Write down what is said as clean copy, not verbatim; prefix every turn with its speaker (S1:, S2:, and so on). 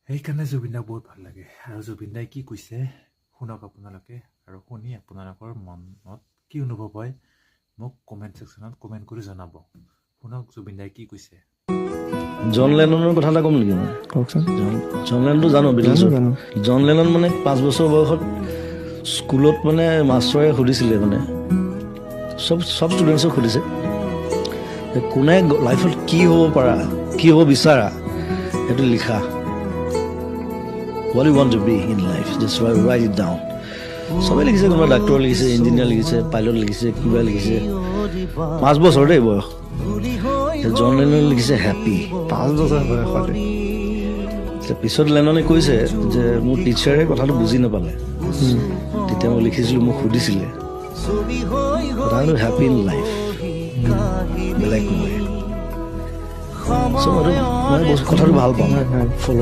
S1: সেইকাৰণে জুবিনদাক বহুত ভাল লাগে আৰু জুবিনদাই কি কৈছে শুনক আপোনালোকে আৰু শুনি আপোনালোকৰ মনত কি অনুভৱ হয় মোক কমেণ্ট ছেকশ্যনত কমেণ্ট কৰি জনাব শুনক জুবিনদাই কি কৈছে
S2: জন লেননৰ কথা এটা ক'ম নেকি মই
S3: কওকচোন
S2: জন লেনটো জানো বিটলছৰ জন লেনন মানে 5 বছৰ বয়সত স্কুলত মানে মাষ্টৰে সুধিছিলে মানে চব ষ্টুডেণ্টছক সুধিছে যে কোনে লাইফত কি হ'ব পাৰা কি হ'ব বিচাৰা সেইটো লিখা what you want to be in life just write it down সবে লিখিছে কোনোবা ডাক্তৰ লিখিছে ইঞ্জিনিয়াৰ লিখিছে পাইলট লিখিছে কিবা লিখিছে 5 বছৰ দেই বয়স জন লেননে লিখিছে হেপী
S3: 5 বছৰ বয়সতে
S2: পিছত লেননে কৈছে যে মোৰ টিচাৰে কথাটো বুজি নাপালে তেতিয়া মই লিখিছিলোঁ মোক সুধিছিলে কথাটো হেপী ইন লাইফ বেলেগ নহয় চ' মই কথাটো ভাল পাওঁ ফ'ল'